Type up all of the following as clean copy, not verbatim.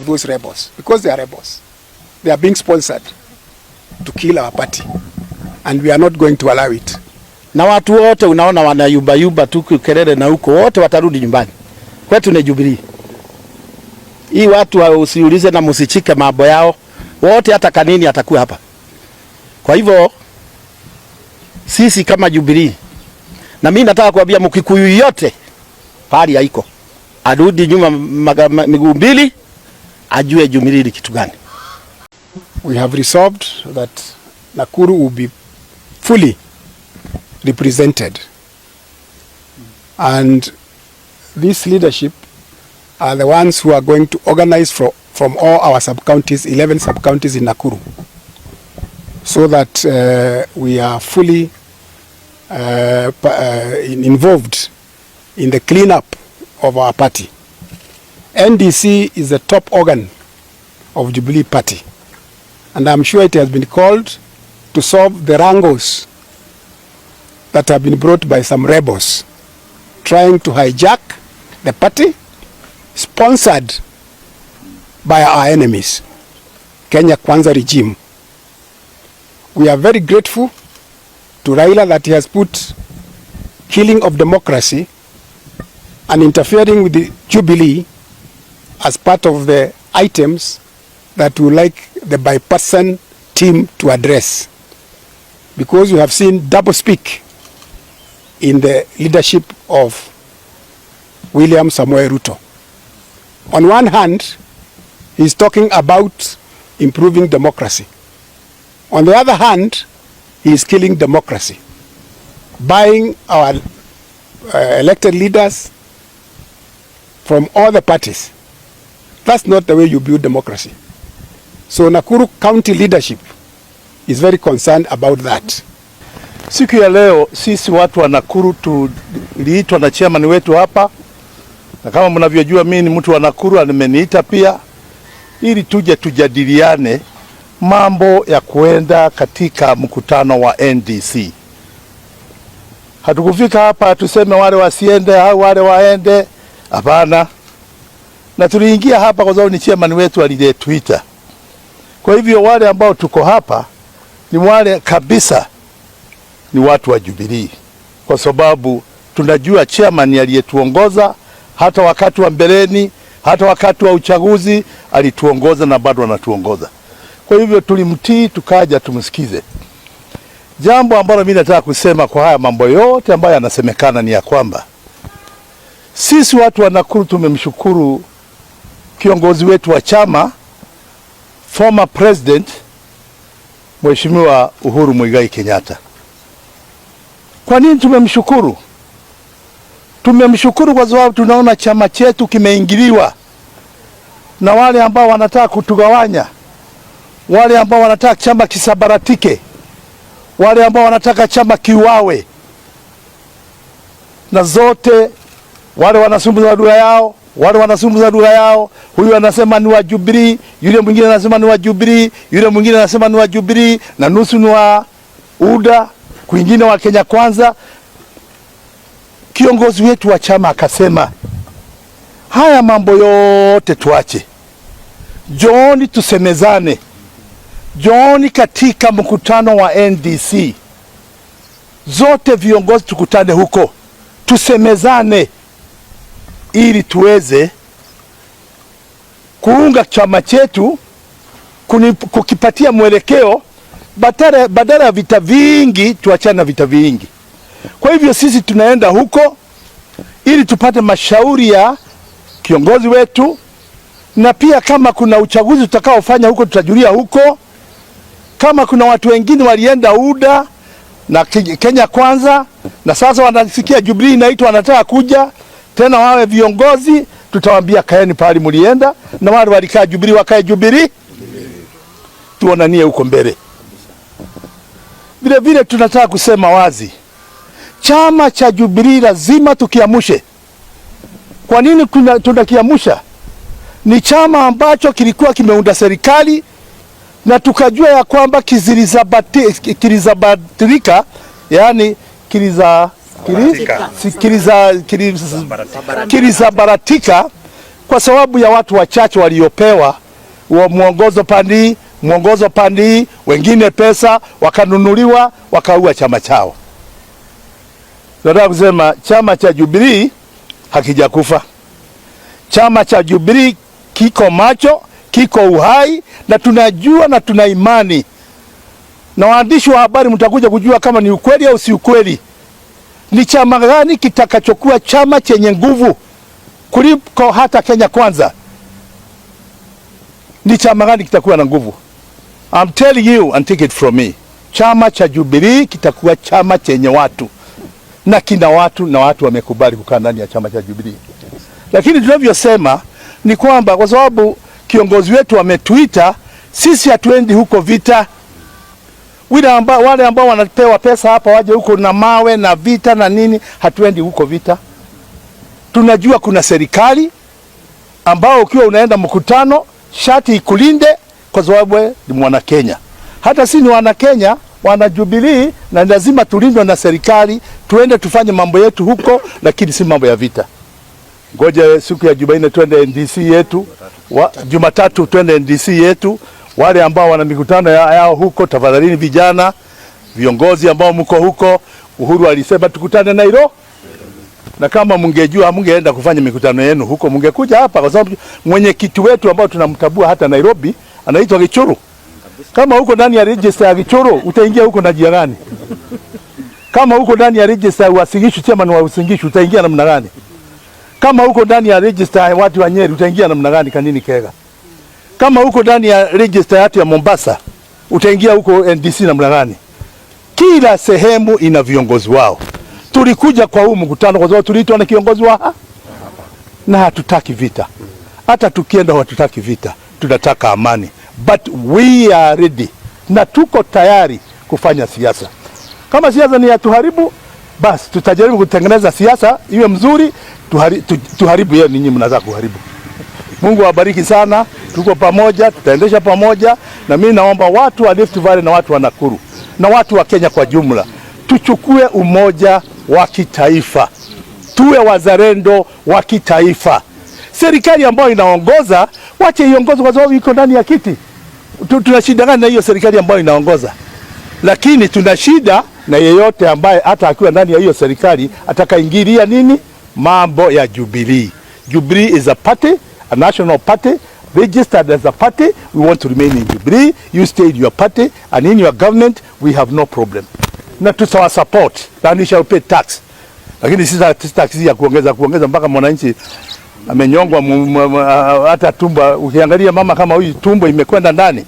those rebels, because they are rebels. They are being sponsored to kill our party, and we are not going to allow it. Na watu wote unaona wanayumba tu kelele na huko wote watarudi nyumbani. Kwetu ni Jubilee. Hii watu usiulize na msichike mambo yao. Wote hata kanini atakuwa hapa. Kwa hivyo sisi kama Jubilee, na mimi nataka kuambia Mkikuyu yote pali haiko, arudi nyuma miguu mbili, ajue Jubilee ni kitu gani. We have resolved that Nakuru will be fully represented, and this leadership are the ones who are going to organize from all our sub-counties, 11 sub-counties in Nakuru, so that we are fully involved in the cleanup of our party. NDC is the top organ of Jubilee Party, and I'm sure it has been called to solve the wrangles that have been brought by some rebels trying to hijack the party, sponsored by our enemies, Kenya Kwanza regime. We are very grateful to Raila that he has put killing of democracy and interfering with the Jubilee as part of the items that we like the bipartisan team to address, because we have seen double speak in the leadership of William Samoei Ruto. On one hand, he is talking about improving democracy. On the other hand, he is killing democracy, buying our elected leaders from all the parties. That's not the way you build democracy. So Nakuru County leadership is very concerned about that. Siku ya leo sisi watu wa Nakuru tuliitwa na chairman wetu hapa, na kama mnavyojua mimi ni mtu wa Nakuru, ameniita pia ili tuje tujadiliane mambo ya kuenda katika mkutano wa NDC. Hatukufika hapa tuseme wale wasiende au wale waende, hapana. Na tuliingia hapa kwa sababu ni chairman wetu aliyetuita. Kwa hivyo wale ambao tuko hapa ni wale kabisa ni watu wa Jubilee, kwa sababu tunajua chairman aliyetuongoza hata wakati wa mbeleni, hata wakati wa uchaguzi alituongoza na bado anatuongoza. Kwa hivyo tulimtii, tukaja tumsikize. Jambo ambalo mimi nataka kusema kwa haya mambo yote ambayo yanasemekana ni ya kwamba sisi watu wa Nakuru tumemshukuru kiongozi wetu wa chama, former president Mheshimiwa Uhuru Muigai Kenyatta. Kwa nini tumemshukuru? Tumemshukuru kwa sababu tunaona chama chetu kimeingiliwa na wale ambao wanataka kutugawanya, wale ambao wanataka chama kisabaratike, wale ambao wanataka chama kiuawe, na zote wale wanasumbuza lugha yao, wale wanasumbuza lugha yao. Huyu anasema ni wa Jubilee, yule mwingine anasema ni wa Jubilee, yule mwingine anasema ni wa Jubilee, na nusu ni wa UDA, kwingine wa Kenya Kwanza. Kiongozi wetu wa chama akasema haya mambo yote tuache, jooni tusemezane, jooni katika mkutano wa NDC, zote viongozi tukutane huko, tusemezane ili tuweze kuunga chama chetu, kukipatia mwelekeo, badala ya vita vingi, tuachane vita vingi. Kwa hivyo sisi tunaenda huko ili tupate mashauri ya kiongozi wetu, na pia kama kuna uchaguzi tutakaofanya huko tutajulia huko. Kama kuna watu wengine walienda UDA na Kenya Kwanza na sasa wanasikia Jubilee inaitwa wanataka kuja tena wawe viongozi, tutawaambia kaeni pale mlienda, na wale walikaa Jubilee wakae Jubilee, tuonanie huko mbele. Vile vile tunataka kusema wazi, chama cha Jubilee lazima tukiamushe. Kwa nini tunakiamusha? Ni chama ambacho kilikuwa kimeunda serikali na tukajua ya kwamba kilizabadilika, yani kilizabaratika kwa sababu ya watu wachache waliopewa mwongozo pandi, wengine pesa, wakanunuliwa, wakaua chama chao. Nataka kusema chama cha Jubilee hakijakufa. Chama cha Jubilee kiko macho, kiko uhai, na tunajua na tuna imani. Na waandishi wa habari mtakuja kujua kama ni ukweli au si ukweli. Ni chama gani kitakachokuwa chama chenye nguvu kuliko hata Kenya Kwanza? Ni chama gani kitakuwa na nguvu? I'm telling you and take it from me. Chama cha Jubilee kitakuwa chama chenye watu. Na kina watu, na watu wamekubali kukaa ndani ya chama cha Jubilee. Lakini tunavyosema ni kwamba kwa sababu kiongozi wetu ametuita, sisi hatuendi huko vita. Wale ambao wanapewa pesa hapa waje huko na mawe na vita na nini, hatuendi huko vita. Tunajua kuna serikali ambao ukiwa unaenda mkutano shati ikulinde kwa sababu ni mwana Kenya. Hata si ni wana Kenya, wana Jubilee, na lazima tulindwe na serikali, tuende tufanye mambo yetu huko, lakini si mambo ya vita. Ngoja siku ya Jumanne twende NDC yetu, Jumatatu twende NDC yetu. Wale ambao wana mikutano yao huko, tafadhalini vijana, viongozi ambao mko huko, Uhuru alisema tukutane Nairobi. Na kama mungejua mungeenda kufanya mikutano yenu huko, mungekuja hapa, kwa sababu mwenyekiti wetu ambao tunamtabua hata Nairobi anaitwa Gichuru. Kama huko ndani ya register ya Gichuru, utaingia huko na jia gani? Kama huko ndani ya register wa Singishu, chairman wa Singishu, utaingia namna gani? Kama huko ndani ya register watu wa Nyeri, utaingia namna gani kanini Kega? Kama huko ndani ya register yatu ya Mombasa, utaingia huko NDC namna gani? Kila sehemu ina viongozi wao. Tulikuja kwa huu mkutano kwa sababu tuliitwa na kiongozi wa na hatutaki vita. Hata tukienda hatutaki vita, tunataka amani. But we are ready, na tuko tayari kufanya siasa. Kama siasa ni ya tuharibu, basi tutajaribu kutengeneza siasa iwe mzuri. Tuharibu yeye, ninyi mnaweza kuharibu. Mungu awabariki sana, tuko pamoja, tutaendesha pamoja. Na mimi naomba watu wa Rift Valley na watu wa Nakuru na watu wa Kenya kwa jumla, tuchukue umoja wa kitaifa, tuwe wazalendo wa kitaifa. Serikali ambayo inaongoza, wache iongoze kwa sababu iko ndani ya kiti. Tuna shida gani na hiyo serikali ambayo inaongoza? Lakini tuna shida na yeyote ambaye hata akiwa ndani ya hiyo serikali atakaingilia nini mambo ya Jubilee. Jubilee is a party, a national party, registered as a party. We want to remain in Jubilee. You stay in your party, and in your government we have no problem. Na tutawa support, and we shall pay tax. Lakini sisi tax ya kuongeza mpaka mwananchi amenyongwa hata tumbo. Ukiangalia mama kama huyu, tumbo imekwenda ndani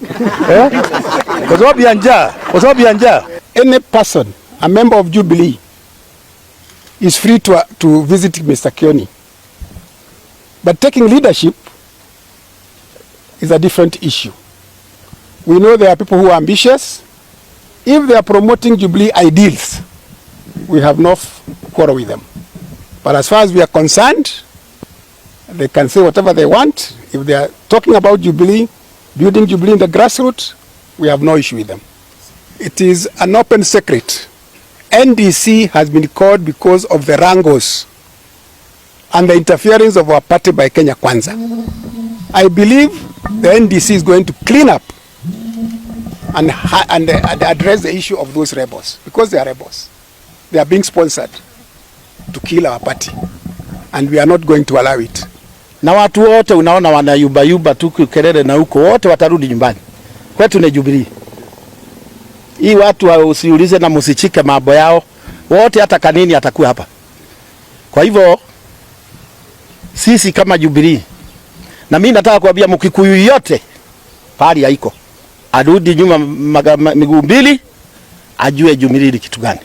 kwa sababu ya njaa. Any person, a member of Jubilee, is free to visit Mr. Kioni. But taking leadership is a different issue. We know there are people who are ambitious. If they are promoting Jubilee ideals, we have no quarrel with them. But as far as we are concerned, they can say whatever they want. If they are talking about Jubilee, building Jubilee in the grassroots, we have no issue with them. It is an open secret. NDC has been called because of the wrangles and the interference of our party by Kenya Kwanza. I believe the NDC is going to clean up and address the issue of those rebels, because they are rebels. They are being sponsored to kill our party, and we are not going to allow it. Na watu wote unaona wanayuba tu kelele na huko, wote watarudi nyumbani. Kwetu ni Jubilee. Hii watu usiulize na musichike mambo yao. Wote hata kanini atakuwa hapa. Kwa hivyo sisi kama Jubilee, na mimi nataka kuambia Mkikuyu yote pali haiko, arudi nyuma miguu mbili, ajue Jubilee ni kitu gani.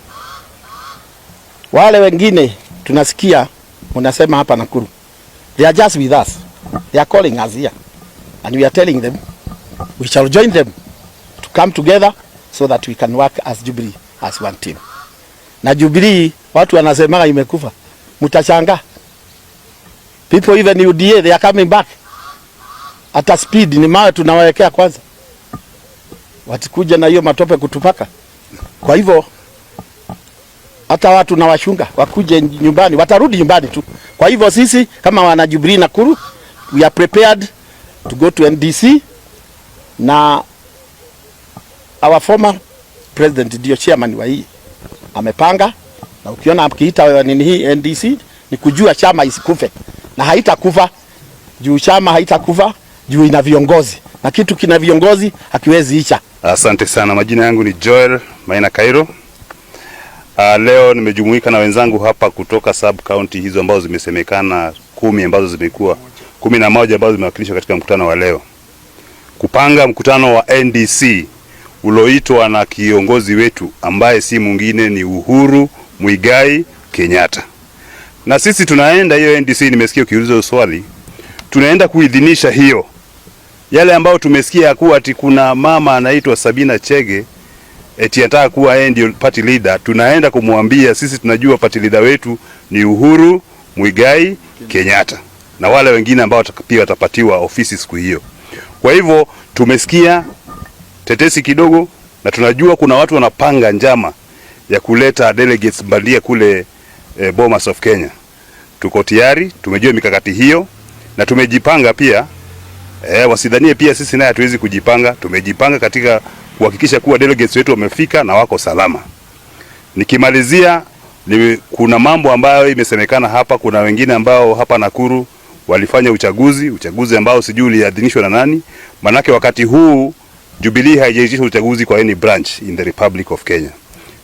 Wale wengine tunasikia unasema hapa Nakuru, they are just with us. They are calling us here, and we are telling them we shall join them to come together so that we can work as Jubilee, as one team. Na Jubilee watu wanasema imekufa, mtachanga. People even UDA, they are coming back at a speed. Ni mawe tunawawekea kwanza, watikuja na hiyo matope kutupaka. Kwa hivyo hata watu na washunga wakuje nyumbani, watarudi nyumbani tu. Kwa hivyo sisi kama wana Jubilee Nakuru, we are prepared to go to NDC, na our former president ndio chairman wa hii amepanga, na ukiona akiita nini hii NDC ni kujua chama isikufe, na haitakufa juu chama haitakufa juu ina viongozi, na kitu kina viongozi hakiwezi icha. Asante sana. Majina yangu ni Joel Maina Cairo. Leo nimejumuika na wenzangu hapa kutoka sub county hizo ambazo zimesemekana 10 ambazo zimekuwa 11 ambazo zimewakilishwa katika mkutano wa leo, kupanga mkutano wa NDC uloitwa na kiongozi wetu ambaye si mwingine ni Uhuru Muigai Kenyatta. Na sisi tunaenda hiyo NDC, nimesikia ukiuliza swali, tunaenda kuidhinisha hiyo yale ambao tumesikia kuwa ati kuna mama anaitwa Sabina Chege eti anataka kuwa ndio party leader. Tunaenda kumwambia sisi tunajua party leader wetu ni Uhuru Muigai Kenyatta na wale wengine ambao pia watapatiwa ofisi siku hiyo. Kwa hivyo tumesikia tetesi kidogo, na tunajua kuna watu wanapanga njama ya kuleta delegates bandia kule Bomas of Kenya. Tuko tayari, tumejua mikakati hiyo na tumejipanga pia. Wasidhanie pia sisi naye hatuwezi kujipanga. Tumejipanga katika kuhakikisha kuwa delegates wetu wamefika na wako salama. Nikimalizia, kuna mambo ambayo imesemekana hapa. Kuna wengine ambao hapa Nakuru walifanya uchaguzi ambao sijui uliadhinishwa na nani. Manake wakati huu Jubilee haijaitisha uchaguzi kwa any branch in the Republic of Kenya.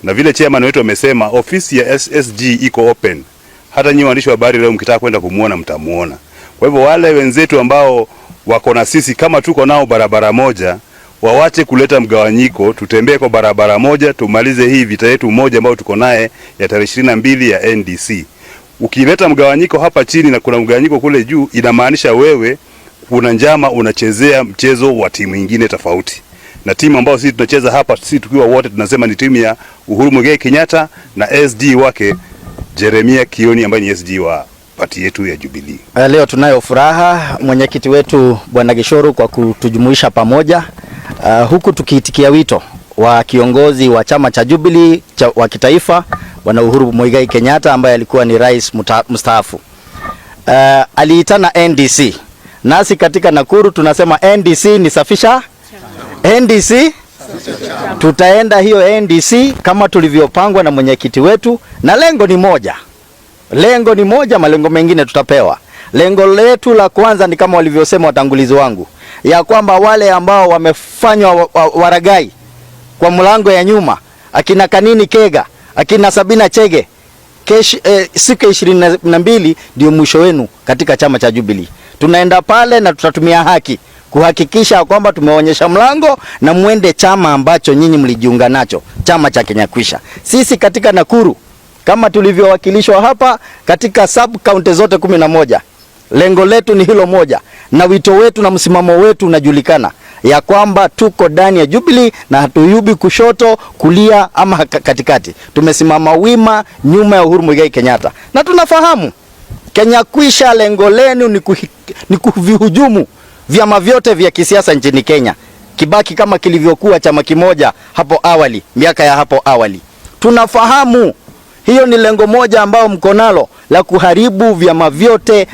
Na vile chairman wetu amesema ofisi ya SSG iko open. Hata nyinyi waandishi wa habari leo mkitaka kwenda kumuona mtamuona. Kwa hivyo wale wenzetu ambao wako na sisi kama tuko nao barabara moja, wawache kuleta mgawanyiko, tutembee kwa barabara moja, tumalize hii vita yetu moja ambayo tuko naye ya tarehe 22 ya NDC. Ukileta mgawanyiko hapa chini na kuna mgawanyiko kule juu, inamaanisha wewe kuna njama unachezea mchezo wa timu nyingine tofauti. Na timu ambayo sisi tunacheza hapa, sisi tukiwa wote tunasema ni timu ya Uhuru Muigai Kenyatta na SD wake Jeremia Kioni ambaye ni SD wa party yetu ya Jubilee. Leo tunayo furaha mwenyekiti wetu Bwana Gishoru kwa kutujumuisha pamoja, huku tukiitikia wito wa kiongozi wa chama cha Jubilee wa kitaifa Bwana Uhuru Muigai Kenyatta ambaye alikuwa ni rais mstaafu. Aliitana NDC. Nasi katika Nakuru tunasema NDC ni safisha NDC. Tutaenda hiyo NDC kama tulivyopangwa na mwenyekiti wetu, na lengo ni moja. Malengo mengine tutapewa. Lengo letu la kwanza ni kama walivyosema watangulizi wangu, ya kwamba wale ambao wamefanywa waragai kwa mlango ya nyuma, akina Kanini Kega, akina Sabina Chege, siku 22 ndio mwisho wenu katika chama cha Jubilee. Tunaenda pale na tutatumia haki kuhakikisha kwamba tumeonyesha mlango na muende chama ambacho nyinyi mlijiunga nacho, chama cha Kenya Kwisha. Sisi katika Nakuru kama tulivyowakilishwa hapa katika sub county zote 11, lengo letu ni hilo moja, na wito wetu na msimamo wetu unajulikana ya kwamba tuko ndani ya Jubilee na hatuyubi kushoto, kulia ama katikati. Tumesimama wima nyuma ya Uhuru Muigai Kenyatta. Na tunafahamu Kenya Kwisha lengo lenu ni kuvihujumu vyama vyote vya kisiasa nchini Kenya, kibaki kama kilivyokuwa chama kimoja hapo awali, miaka ya hapo awali. Tunafahamu hiyo ni lengo moja ambao mko nalo la kuharibu vyama vyote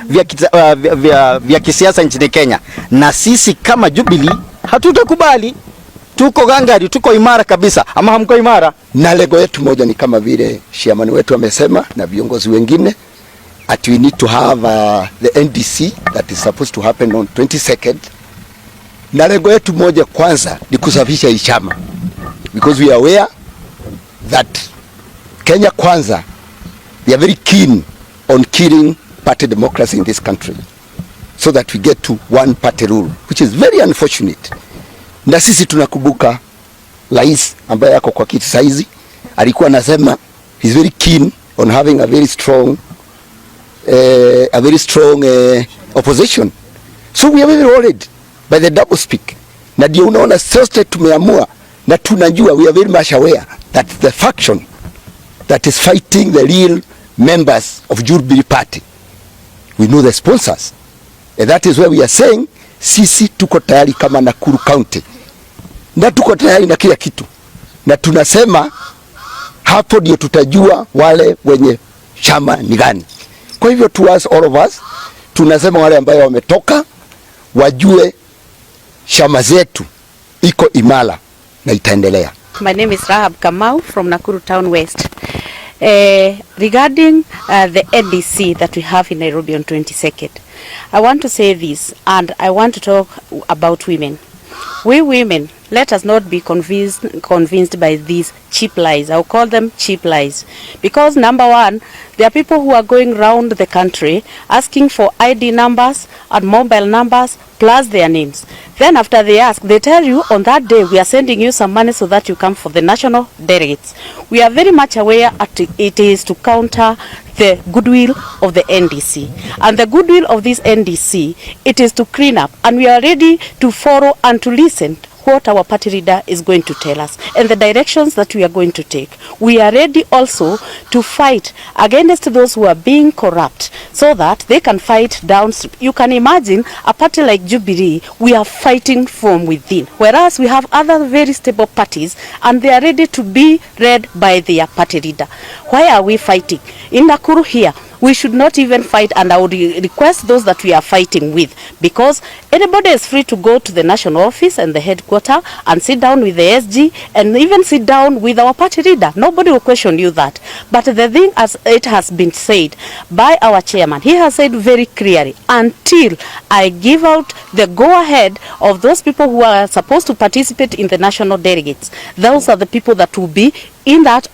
vya kisiasa nchini Kenya, na sisi kama Jubilee hatutakubali. Tuko gangari, tuko imara kabisa. Ama hamko imara? Na lengo yetu moja ni kama vile chairman wetu amesema na viongozi wengine, at we need to have the NDC that is supposed to happen on 22nd. Na lengo yetu moja kwanza ni kusafisha hii chama, because we are aware that Kenya Kwanza, they are very keen on killing party democracy in this country so that we get to one party rule, which is very unfortunate. Na sisi tunakumbuka rais ambaye yako kwa kiti saizi alikuwa anasema he's very keen on having a very strong opposition. So we are very worried by the double speak. Na ndio unaona sote tumeamua na tunajua, we are very much aware that the faction that is fighting the real members of Jubilee Party, we know the sponsors, and that is where we are saying sisi tuko tayari kama Nakuru County, na tuko tayari na kila kitu, na tunasema hapo ndio tutajua wale wenye chama ni gani. Kwa hivyo to us, all of us, tunasema wale ambao wametoka wajue shama zetu iko imara na itaendelea. My name is Rahab Kamau from Nakuru Town West. Regarding the NDC that we have in Nairobi on 22nd, I want to say this, and I want to talk about women. We women, let us not be convinced by these cheap lies. I'll call them cheap lies. Because number one, there are people who are going around the country asking for ID numbers and mobile numbers plus their names. Then after they ask, they tell you on that day we are sending you some money so that you come for the national delegates. We are very much aware that it is to counter the goodwill of the NDC. And the goodwill of this NDC, it is to clean up. And we are ready to follow and to listen what our party leader is going to tell us and the directions that we are going to take. We are ready also to fight against those who are being corrupt so that they can fight down. You can imagine a party like Jubilee, we are fighting from within, whereas we have other very stable parties and they are ready to be led by their party leader. Why are we fighting? In Nakuru here, we should not even fight, and I would request those that we are fighting with, because anybody is free to go to the national office and the headquarters and sit down with the SG and even sit down with our party leader. Nobody will question you that. But the thing, as it has been said by our chairman, he has said very clearly, until I give out the go-ahead of those people who are supposed to participate in the national delegates, those are the people that will be in that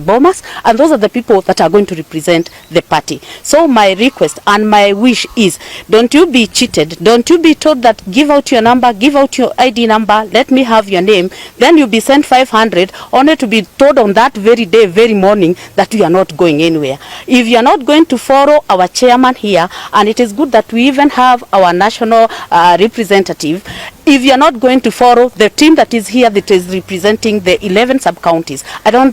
bomas, and those are the people that are going to represent the party. So my request and my wish is, don't you be cheated, don't you be told that give out your number, give out your ID number, let me have your name, then you'll be sent 500 only to be told on that very day, very morning, that you are not going anywhere. If you are not going to follow our chairman here, and it is good that we even have our national representative, if you are not going to follow the team that is here that is representing the 11 sub-counties, I don't